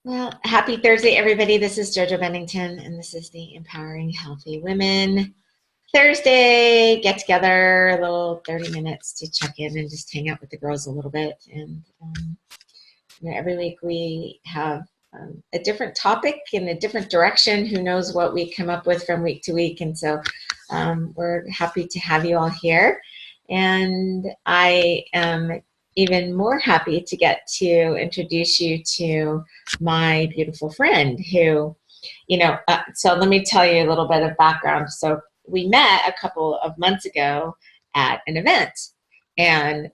Well, happy Thursday, everybody. This is JoJo Bennington, and this is the Empowering Healthy Women Thursday get together, a little 30 minutes to check in and just hang out with the girls a little bit. And every week we have a different topic in a different direction. Who knows what we come up with from week to week. And so we're happy to have you all here. And I am even more happy to get to introduce you to my beautiful friend who, so let me tell you a little bit of background. So we met a couple of months ago at an event, and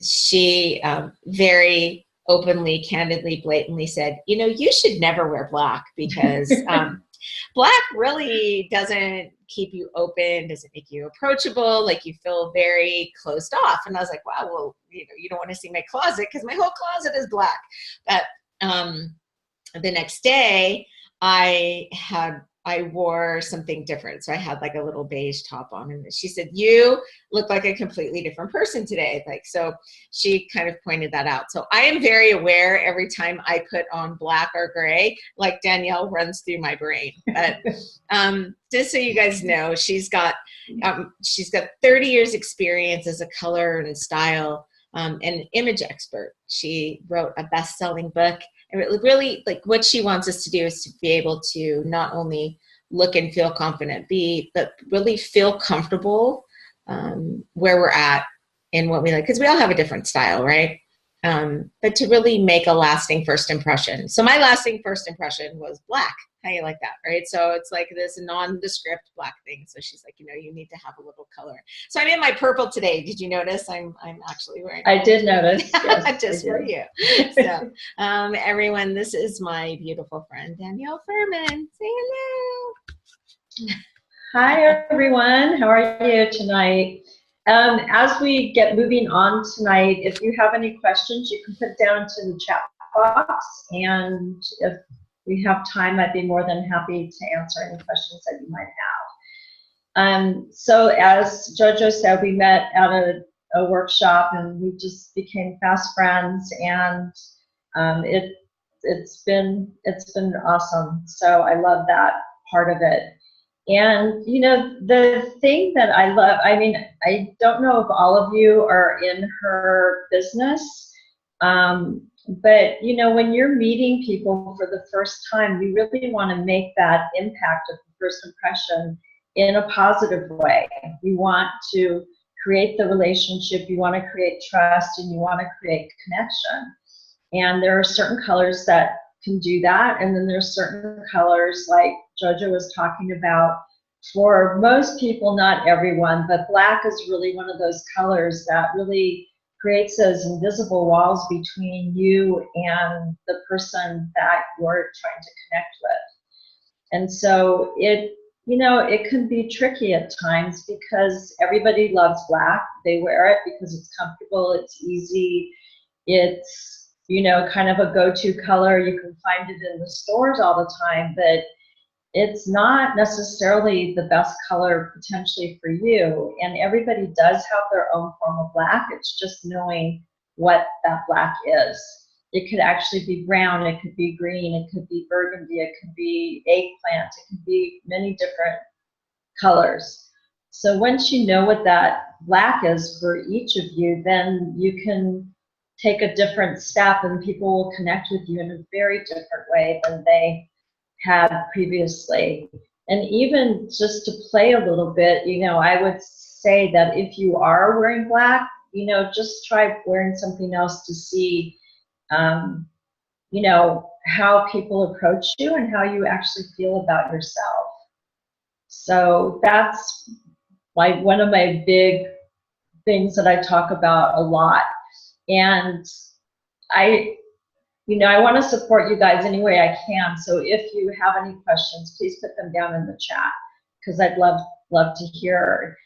she very openly, candidly, blatantly said, you should never wear black because black really doesn't keep you open, doesn't make you approachable, like you feel very closed off. And I was like, wow, well, you don't want to see my closet because my whole closet is black. But the next day I wore something different. So I had like a little beige top on, and she said, you look like a completely different person today. So she kind of pointed that out. So I am very aware every time I put on black or gray, like Danielle runs through my brain. But just so you guys know, she's got 30 years experience as a color and style and image expert. She wrote a best-selling book. And really, like, what she wants us to do is to be able to not only look and feel confident, but really feel comfortable where we're at and what we like, because we all have a different style, right? But to really make a lasting first impression. So my lasting first impression was black. How you like that, right? So it's like this nondescript black thing. So she's like, you need to have a little color. So I'm in my purple today. Did you notice? I'm actually wearing. I did notice. Yes, just for you. So everyone, this is my beautiful friend Danielle Furhman. Say hello. Hi everyone. How are you tonight? As we get moving on tonight, if you have any questions, you can put down into the chat box, and if we have time, I'd be more than happy to answer any questions that you might have. So as JoJo said, we met at a workshop, and we just became fast friends, and it's been awesome. So I love that part of it. And the thing that I love, I don't know if all of you are in her business, but when you're meeting people for the first time, you really want to make that impact of the first impression in a positive way. You want to create the relationship, you want to create trust, and you want to create connection. And there are certain colors that can do that, and then there's certain colors like JoJo was talking about. For most people, not everyone, but black is really one of those colors that really creates those invisible walls between you and the person that you're trying to connect with. And so it can be tricky at times because everybody loves black. They wear it because it's comfortable, it's easy, it's kind of a go-to color. You can find it in the stores all the time, but it's not necessarily the best color potentially for you. And everybody does have their own form of black. It's just knowing what that black is. It could actually be brown, it could be green, it could be burgundy, it could be eggplant, it could be many different colors. So once you know what that black is for each of you, then you can take a different step, and people will connect with you in a very different way than they had previously. And even just to play a little bit, I would say that if you are wearing black, just try wearing something else to see, how people approach you and how you actually feel about yourself. So that's like one of my big things that I talk about a lot. And I want to support you guys any way I can. So if you have any questions, please put them down in the chat because I'd love to hear.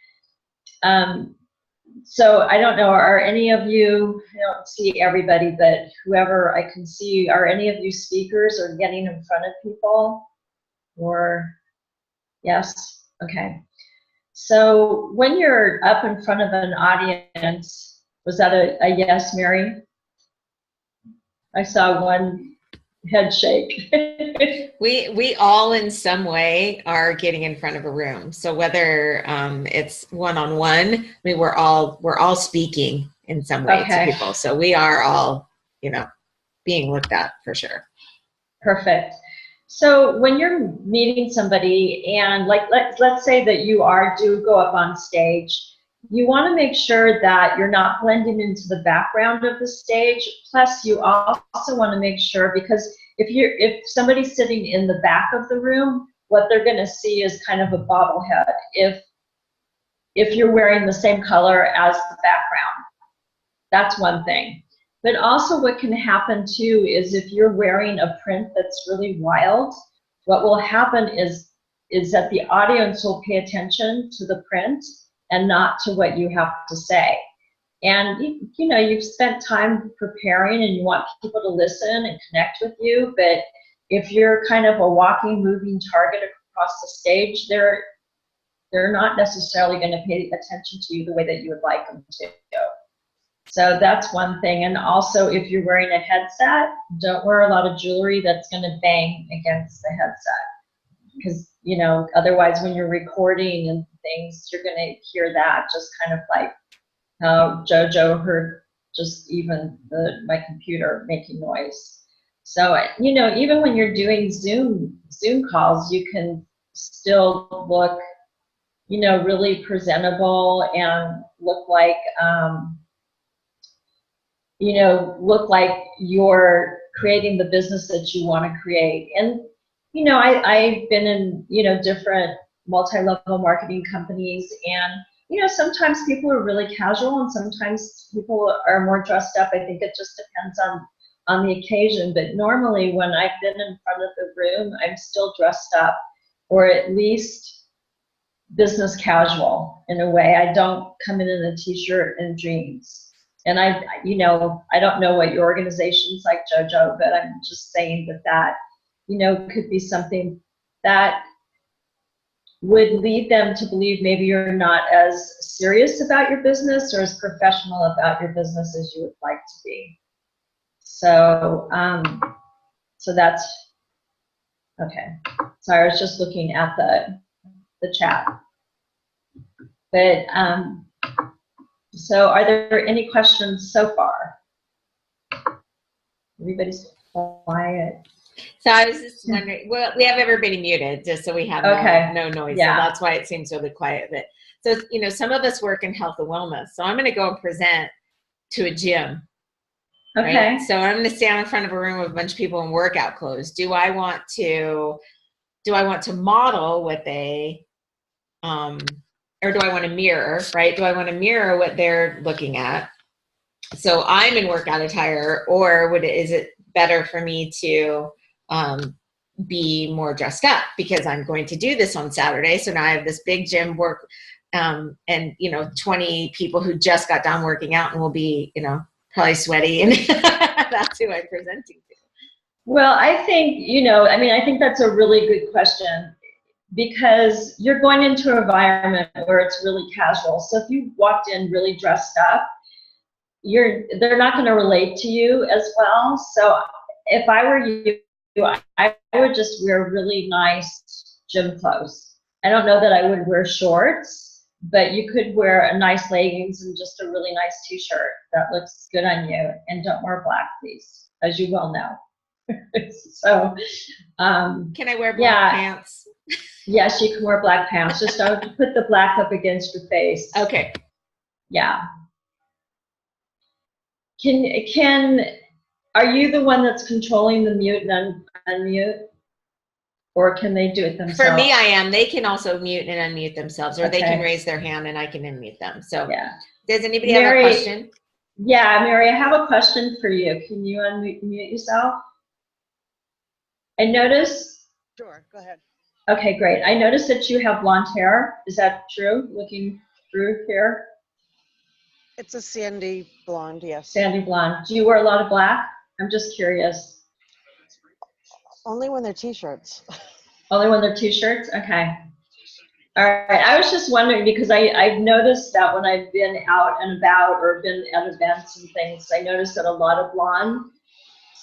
So I don't know, are any of you, I don't see everybody, but whoever I can see, are any of you speakers or getting in front of people? Or yes? Okay. So when you're up in front of an audience, was that a yes, Mary? I saw one head shake. We all in some way are getting in front of a room. So whether it's one-on-one, I mean, we're all speaking in some way to people. So we are all, being looked at for sure. Perfect. So when you're meeting somebody and let's say that you do go up on stage, you want to make sure that you're not blending into the background of the stage. Plus you also want to make sure, because if somebody's sitting in the back of the room, what they're going to see is kind of a bobblehead if you're wearing the same color as the background. That's one thing. But also what can happen too is if you're wearing a print that's really wild, what will happen is that the audience will pay attention to the print and not to what you have to say. And you've spent time preparing and you want people to listen and connect with you, but if you're kind of a walking, moving target across the stage, they're not necessarily going to pay attention to you the way that you would like them to. So that's one thing. And also, if you're wearing a headset, don't wear a lot of jewelry that's going to bang against the headset. Because, otherwise when you're recording and things, you're going to hear that, just kind of like how JoJo heard just even my computer making noise. So, even when you're doing Zoom calls, you can still look, really presentable and look like, look like you're creating the business that you want to create. And, I've been in, different multi-level marketing companies, and, sometimes people are really casual and sometimes people are more dressed up. I think it just depends on the occasion. But normally when I've been in front of the room, I'm still dressed up, or at least business casual in a way. I don't come in a t-shirt and jeans. And I don't know what your organization's like, JoJo, but I'm just saying that could be something that would lead them to believe maybe you're not as serious about your business or as professional about your business as you would like to be. So, so that's, okay. Sorry, I was just looking at the chat. But, so are there any questions so far? Everybody's quiet. So I was just wondering, well, we have everybody muted just so we have no noise. Yeah. So that's why it seems really quiet. But so, some of us work in health and wellness. So I'm going to go and present to a gym. Okay. Right? So I'm going to stand in front of a room with a bunch of people in workout clothes. Do I want to model what they, or do I want to mirror, right? Do I want to mirror what they're looking at? So I'm in workout attire, or is it better for me to be more dressed up because I'm going to do this on Saturday? So now I have this big gym work, and 20 people who just got done working out and will be, probably sweaty, and that's who I'm presenting to. Well, I think, I think that's a really good question, because you're going into an environment where it's really casual. So if you walked in really dressed up, they're not going to relate to you as well. So if I were you, I would just wear really nice gym clothes. I don't know that I would wear shorts, but you could wear a nice leggings and just a really nice t-shirt that looks good on you. And don't wear black, please, as you well know. So, can I wear black pants? Yes, you can wear black pants. Just don't put the black up against your face. Okay. Yeah. Are you the one that's controlling the mute and unmute? Or can they do it themselves? For me, I am. They can also mute and unmute themselves, or they can raise their hand and I can unmute them. So yeah. Does anybody have a question? Yeah, Mary, I have a question for you. Can you unmute yourself? I noticed. Sure, go ahead. Okay, great. I noticed that you have blonde hair. Is that true, looking through here? It's a sandy blonde, yes. Sandy blonde. Do you wear a lot of black? I'm just curious. Only when they're t-shirts. Only when they're t-shirts? Okay. All right. I was just wondering, because I've noticed that when I've been out and about or been at events and things, I noticed that a lot of blonde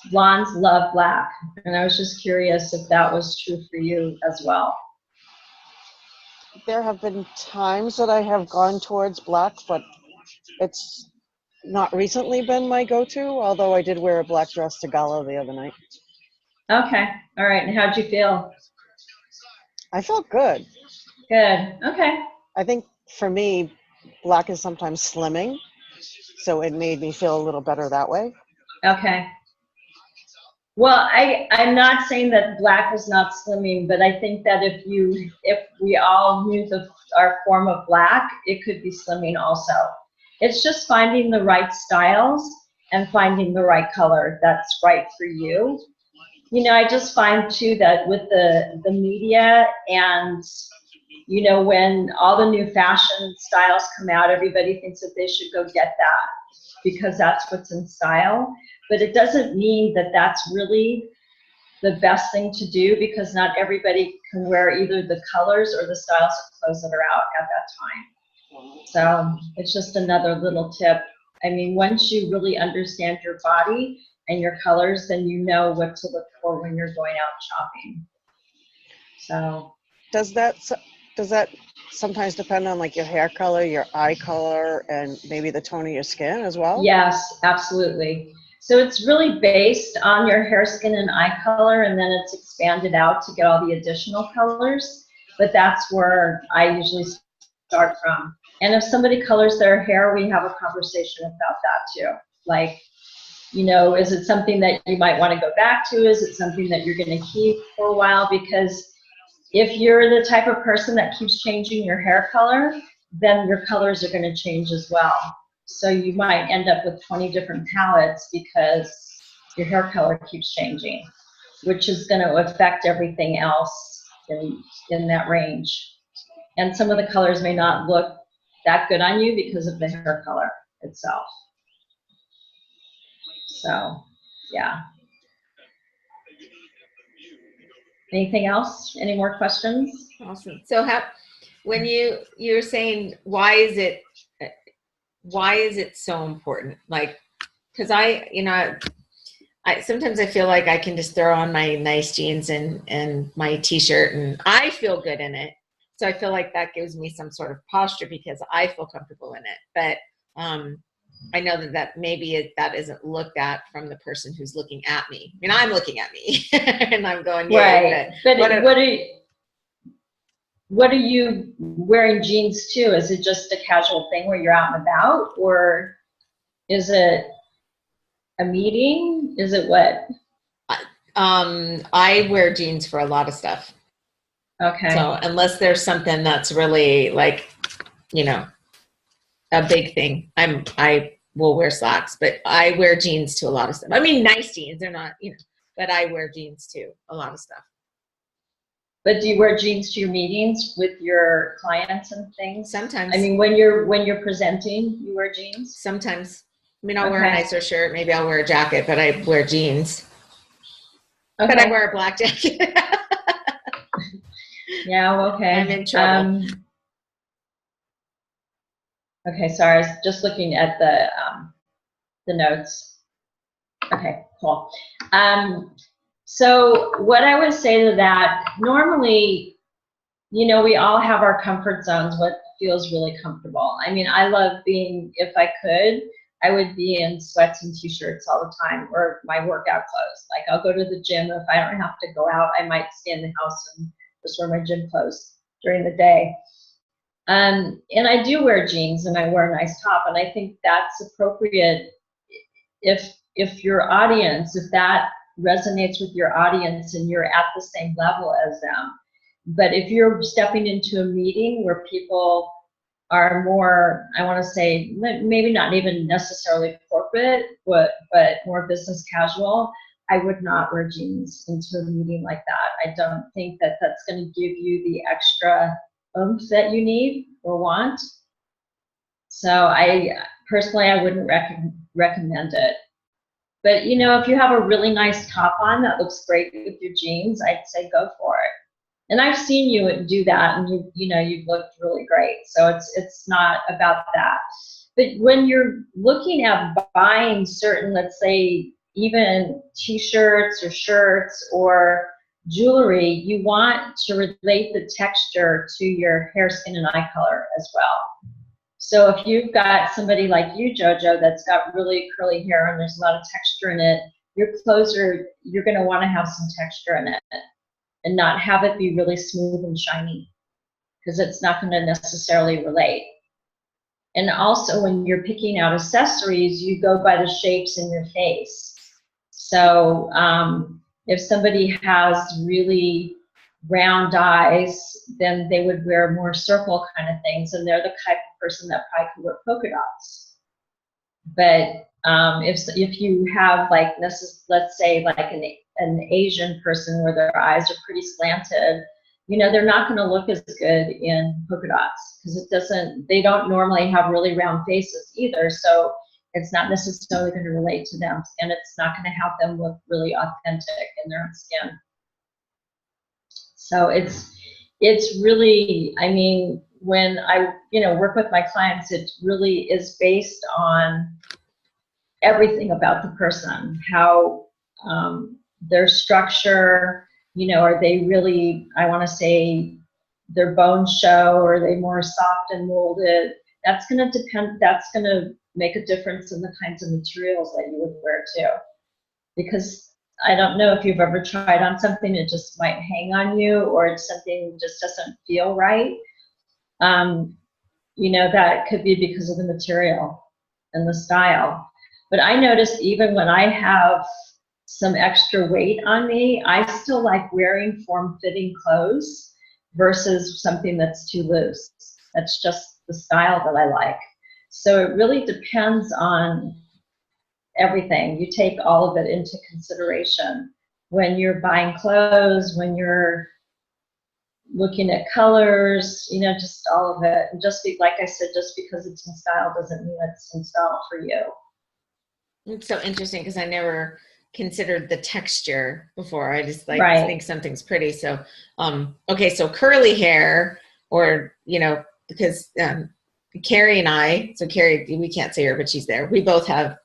blondes love black. And I was just curious if that was true for you as well. There have been times that I have gone towards black, but it's not recently been my go-to, although I did wear a black dress to gala the other night. Okay. All right. And how'd you feel? I felt good. Good. Okay. I think for me, black is sometimes slimming, so it made me feel a little better that way. Okay. Well, I'm not saying that black is not slimming, but I think that if we all knew our form of black, it could be slimming also. It's just finding the right styles and finding the right color that's right for you. You know, I just find too that with the media and, you know, when all the new fashion styles come out, everybody thinks that they should go get that because that's what's in style. But it doesn't mean that that's really the best thing to do, because not everybody can wear either the colors or the styles of clothes that are out at that time. So it's just another little tip. I mean, once you really understand your body and your colors, then you know what to look for when you're going out shopping. So does that sometimes depend on like your hair color, your eye color, and maybe the tone of your skin as well? Yes, absolutely. So it's really based on your hair, skin, and eye color, and then it's expanded out to get all the additional colors. But that's where I usually start from. And if somebody colors their hair, we have a conversation about that too. Like, you know, is it something that you might want to go back to? Is it something that you're going to keep for a while? Because if you're the type of person that keeps changing your hair color, then your colors are going to change as well. So you might end up with 20 different palettes because your hair color keeps changing, which is going to affect everything else in that range. And some of the colors may not look that good on you because of the hair color itself. So, yeah. Anything else? Any more questions? Awesome. So when you're saying why is it so important? Like, because I sometimes I feel like I can just throw on my nice jeans and my t-shirt and I feel good in it. So I feel like that gives me some sort of posture because I feel comfortable in it. But I know that maybe that isn't looked at from the person who's looking at me. I mean, I'm looking at me and I'm going, yeah. Right. But what are you wearing jeans to? Is it just a casual thing where you're out and about, or is it a meeting? Is it what? I wear jeans for a lot of stuff. Okay. So unless there's something that's really like, you know, a big thing, I will wear slacks, but I wear jeans to a lot of stuff. I mean, nice jeans, they're not, you know, but I wear jeans to a lot of stuff. But do you wear jeans to your meetings with your clients and things? Sometimes. I mean, when you're presenting, you wear jeans? Sometimes. I mean, I'll wear a nicer shirt. Maybe I'll wear a jacket, but I wear jeans. Okay. But I wear a black jacket. Yeah, well, okay. I'm in trouble. Okay, sorry. I was just looking at the notes. Okay, cool. So what I would say to that, normally, you know, we all have our comfort zones, what feels really comfortable. I mean, I love being, if I could, I would be in sweats and t-shirts all the time, or my workout clothes. Like, I'll go to the gym. If I don't have to go out, I might stay in the house and just wear my gym clothes during the day. And I do wear jeans and I wear a nice top, and I think that's appropriate if your audience, if that resonates with your audience and you're at the same level as them. But if you're stepping into a meeting where people are more, I want to say, maybe not even necessarily corporate, but more business casual, I would not wear jeans into a meeting like that. I don't think that that's going to give you the extra oomph that you need or want. So I personally, I wouldn't recommend it. But, you know, if you have a really nice top on that looks great with your jeans, I'd say go for it. And I've seen you do that, and you've looked really great. So it's not about that. But when you're looking at buying certain, let's say, even t-shirts or shirts or jewelry, you want to relate the texture to your hair, skin, and eye color as well. So if you've got somebody like you, JoJo, that's got really curly hair and there's a lot of texture in it, your clothes you're going to want to have some texture in it and not have it be really smooth and shiny, because it's not going to necessarily relate. And also when you're picking out accessories, you go by the shapes in your face. So if somebody has really round eyes, then they would wear more circle kind of things, and they're the type of person that probably could wear polka dots. But if you have, like, let's say like an Asian person where their eyes are pretty slanted, you know, they're not going to look as good in polka dots, because they don't normally have really round faces either, so it's not necessarily going to relate to them, and it's not going to help them look really authentic in their own skin. So it's really, I mean, when I work with my clients, it really is based on everything about the person, how their structure, are they really, I want to say, their bones show, or are they more soft and molded? That's going to depend, that's going to make a difference in the kinds of materials that you would wear too. Because I don't know if you've ever tried on something that just might hang on you, or something just doesn't feel right. That could be because of the material and the style. But I noticed even when I have some extra weight on me, I still like wearing form-fitting clothes versus something that's too loose. That's just the style that I like. So it really depends on everything. You take all of it into consideration when you're buying clothes, when you're looking at colors, just all of it. And like I said, just because it's in style doesn't mean it's in style for you. It's so interesting, because I never considered the texture before. I just think something's pretty. So okay, so curly hair, or because Carrie and I, so Carrie, we can't see her, but she's there, we both have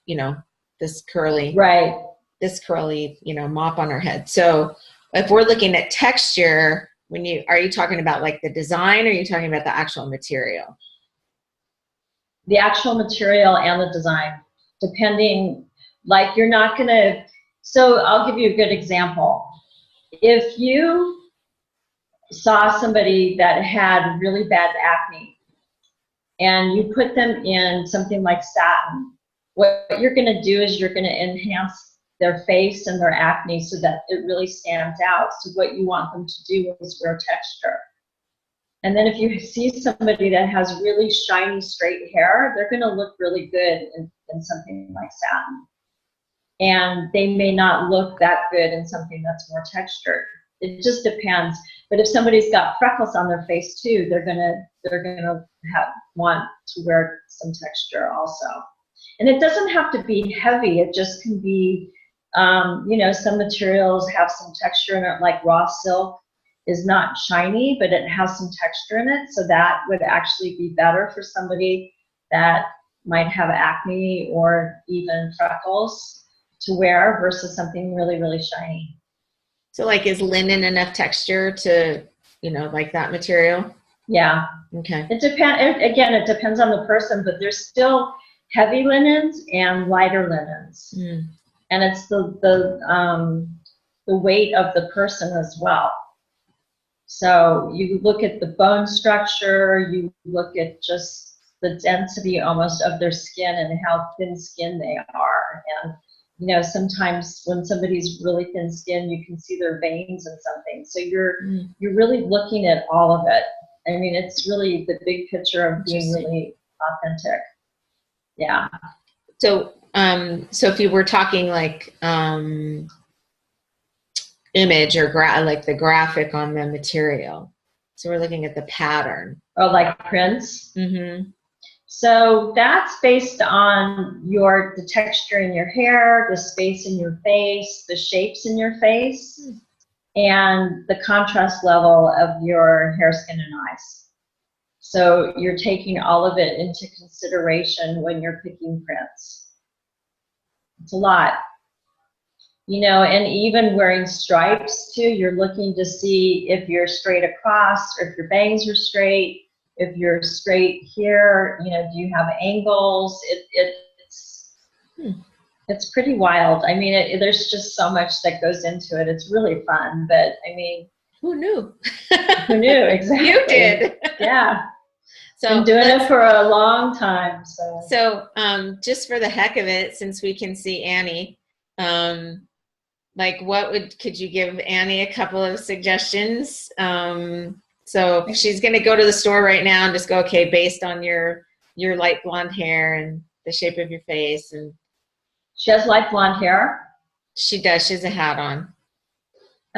this curly mop on our head. So if we're looking at texture, are you talking about like the design, or are you talking about the actual material? The actual material and the design, depending, like, you're not gonna, so I'll give you a good example. If you saw somebody that had really bad acne and you put them in something like satin, what you're gonna do is you're gonna enhance their face and their acne so that it really stands out. So what you want them to do is wear texture. And then if you see somebody that has really shiny straight hair, they're gonna look really good in something like satin. And they may not look that good in something that's more textured. It just depends. But if somebody's got freckles on their face too, they're gonna want to wear some texture also. And it doesn't have to be heavy. It just can be, some materials have some texture in it, like raw silk is not shiny, but it has some texture in it. So that would actually be better for somebody that might have acne or even freckles to wear versus something really, really shiny. So like, is linen enough texture to, like that material? Yeah. Okay. It depends on the person, but there's still heavy linens and lighter linens. Mm. And it's the weight of the person as well. So you look at the bone structure, you look at just the density almost of their skin and how thin skinned they are. And sometimes when somebody's really thin skinned, you can see their veins and something. So you're really looking at all of it. I mean, it's really the big picture of being really authentic. Yeah. So so if you were talking like image or like the graphic on the material, so we're looking at the pattern. Oh, like prints? Mm-hmm. So that's based on the texture in your hair, the space in your face, the shapes in your face, and the contrast level of your hair, skin, and eyes. So you're taking all of it into consideration when you're picking prints. It's a lot. you know, and even wearing stripes too, you're looking to see if you're straight across or if your bangs are straight, if you're straight here, you know, do you have angles? It's pretty wild. I mean, there's just so much that goes into it. It's really fun, but I mean, who knew? who knew? Exactly. You did. Yeah. So been doing it for a long time. So just for the heck of it, since we can see Annie, like could you give Annie a couple of suggestions? So if she's going to go to the store right now and just go, okay, based on your light blonde hair and the shape of your face. And she has light blonde hair? She does. She has a hat on.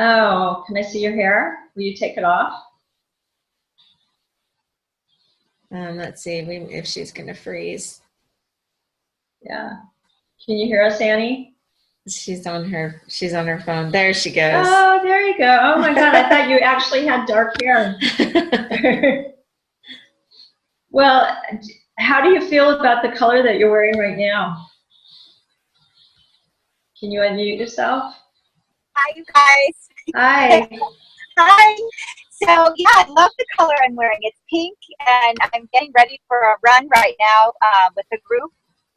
Oh, can I see your hair? Will you take it off? Let's see if she's going to freeze. Yeah. Can you hear us, Annie? She's on her phone. There she goes. Oh, there you go. Oh my God, I thought you actually had dark hair. Well, how do you feel about the color that you're wearing right now? Can you unmute yourself? Hi, you guys. Hi. Hi. So, yeah, I love the color I'm wearing. It's pink, and I'm getting ready for a run right now with a group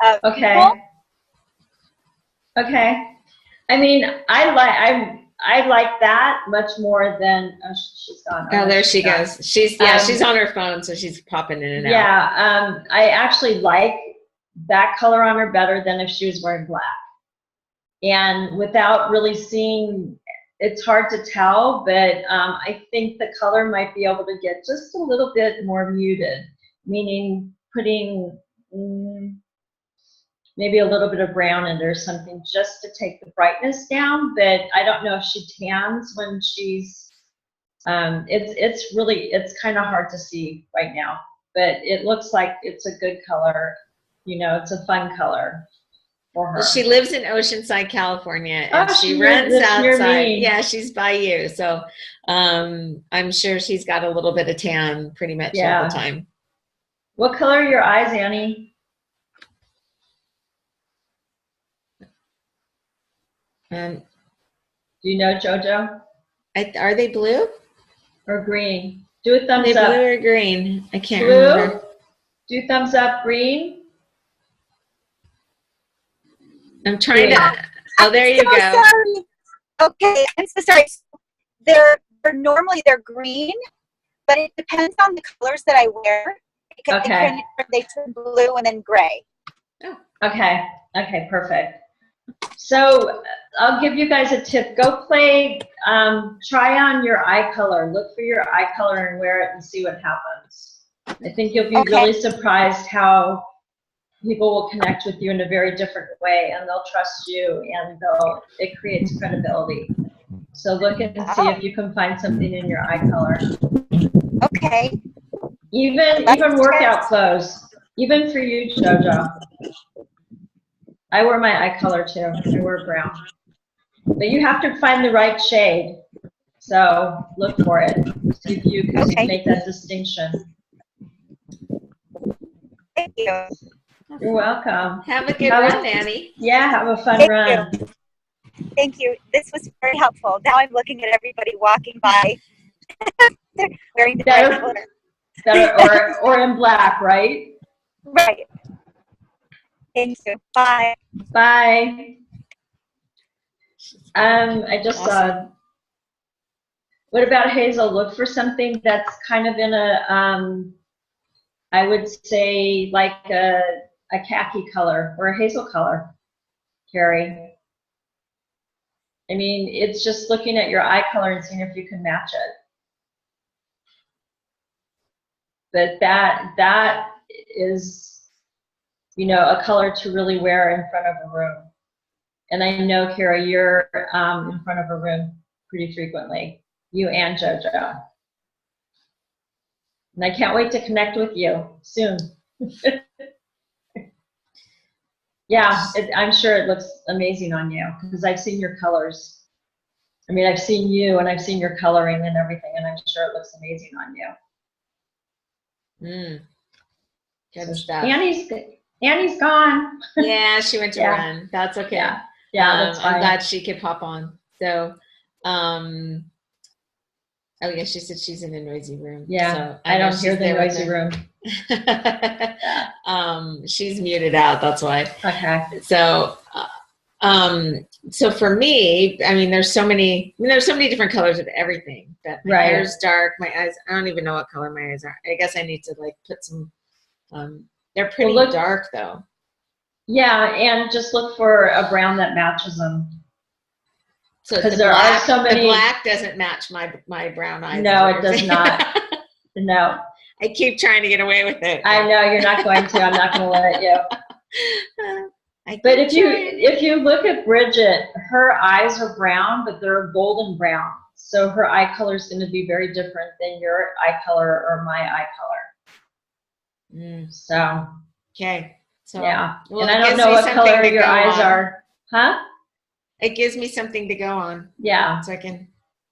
of people. Okay. I mean, I like that much more than she's gone. Oh, there she goes. She's on her phone, so she's popping in and out. Yeah, I actually like that color on her better than if she was wearing black. And without really seeing, it's hard to tell, but I think the color might be able to get just a little bit more muted, meaning putting maybe a little bit of brown in there or something just to take the brightness down. But I don't know if she tans when she's, it's kind of hard to see right now, but it looks like it's a good color. You know, it's a fun color for her. Well, she lives in Oceanside, California, and she runs runs outside. Yeah, she's by you. So I'm sure she's got a little bit of tan pretty much all the time. What color are your eyes, Annie? Do you know, JoJo? Are they blue? Or green? Do a thumbs up. Are they blue or green? I can't remember. Do thumbs up, green. I'm trying to. Oh, there you go. Sorry. Okay, I'm so sorry. They're normally green, but it depends on the colors that I wear. They turn blue and then gray. Oh. Okay. Okay. Perfect. So I'll give you guys a tip. Go play. Try on your eye color. Look for your eye color and wear it and see what happens. I think you'll be really surprised how people will connect with you in a very different way, and they'll trust you, and it creates credibility. So look and see if you can find something in your eye color. Okay. Even workout clothes. Even for you, JoJo. I wear my eye color too. I wear brown. But you have to find the right shade. So look for it. See if you can make that distinction. Thank you. You're welcome. Have a good run, Annie. Yeah, have a fun run. Thank you. This was very helpful. Now I'm looking at everybody walking by. They're wearing the bright color. Or in black, right? Right. Thank you. Bye. Bye. I just saw. What about Hazel? Look for something that's kind of in a, I would say like a khaki color or a hazel color, Carrie. I mean, it's just looking at your eye color and seeing if you can match it. But that is, you know, a color to really wear in front of a room. And I know, Carrie, you're in front of a room pretty frequently, you and JoJo. And I can't wait to connect with you soon. Yeah, I'm sure it looks amazing on you because I've seen your colors. I mean, I've seen you and I've seen your coloring and everything, and I'm sure it looks amazing on you. Good stuff. Annie's gone. Yeah, she went to run. That's okay. Yeah. Yeah, that's fine. I'm glad she could pop on. So, oh yeah, she said she's in a noisy room. Yeah, so I don't hear the noisy room. She's muted out. That's why. Okay. So, so for me, I mean, there's so many different colors of everything. But my hair's dark. My eyes, I don't even know what color my eyes are. I guess I need to like put some. They're pretty dark though. Yeah, and just look for a brown that matches them. So because there are so many. The black doesn't match my brown eyes. No, it does not. No. I keep trying to get away with it. I know you're not going to. I'm not going to let you. But if you look at Bridget, her eyes are brown, but they're golden brown. So her eye color is going to be very different than your eye color or my eye color. So. Okay. So yeah, well, and I don't know what color your eyes are. Huh? It gives me something to go on. Yeah. So I can.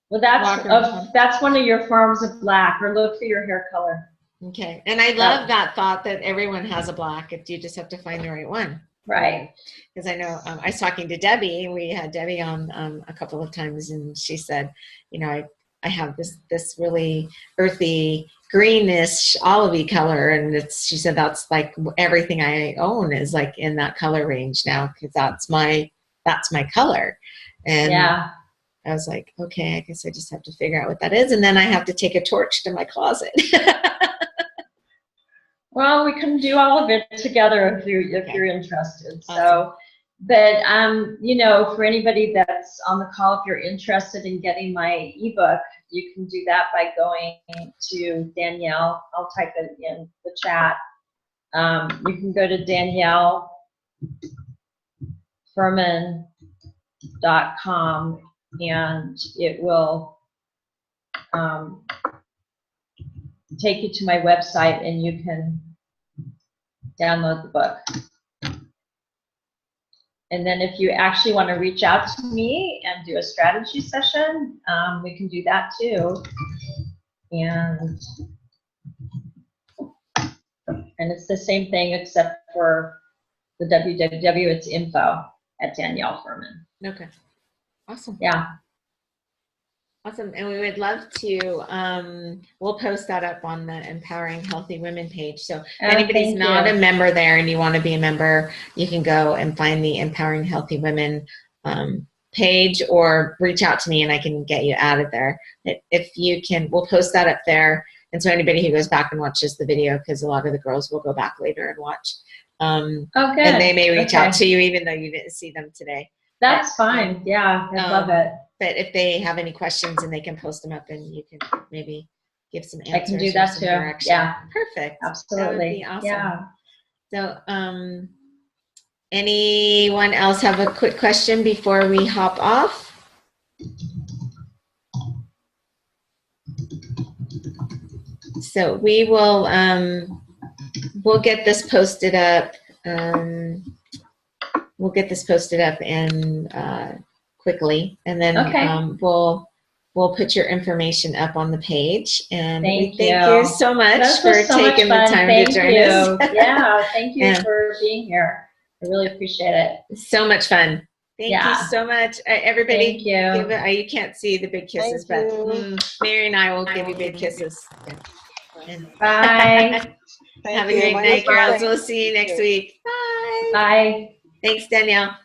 Well, that's one of your forms of black, or look for your hair color. Okay. And I love that thought that everyone has a black. If you just have to find the right one. Right. Because I know I was talking to Debbie. We had Debbie on a couple of times, and she said, you know, I have this really earthy, greenish, olivey color, and she said that's like everything I own is like in that color range now, because that's my color. And yeah. I was like, okay, I guess I just have to figure out what that is, and then I have to take a torch to my closet. Well, we can do all of it together if you're interested. Awesome. So, but you know, for anybody that's on the call, if you're interested in getting my ebook, you can do that by going to Danielle. I'll type it in the chat. You can go to DanielleFurhman.com, and it will take you to my website, and you can download the book. And then if you actually want to reach out to me and do a strategy session, we can do that too. And it's the same thing except for the www, it's info@Danielle Furhman. Okay. Awesome. Yeah. Awesome. And we would love to, we'll post that up on the Empowering Healthy Women page. So if anybody's not a member there and you want to be a member, you can go and find the Empowering Healthy Women page, or reach out to me and I can get you out of there. If you can, we'll post that up there. And so anybody who goes back and watches the video, because a lot of the girls will go back later and watch. And they may reach out to you even though you didn't see them today. That's fine. Yeah, I love it. But if they have any questions, and they can post them up, and you can maybe give some answers. I can do that too. Direction. Yeah. Perfect. Absolutely. That would be awesome. Yeah. So, anyone else have a quick question before we hop off? So we will, we'll get this posted up. We'll get this posted up and quickly, and then we'll put your information up on the page. And thank you so much for taking the time to join us. Yeah, thank you for being here. I really appreciate it. So much fun. Thank you so much, everybody. Thank you. You can't see the big kisses, but Mary and I will give you big kisses. Bye. Have a great night, girls. We'll see you next week. Bye. Bye. Thanks, Danielle.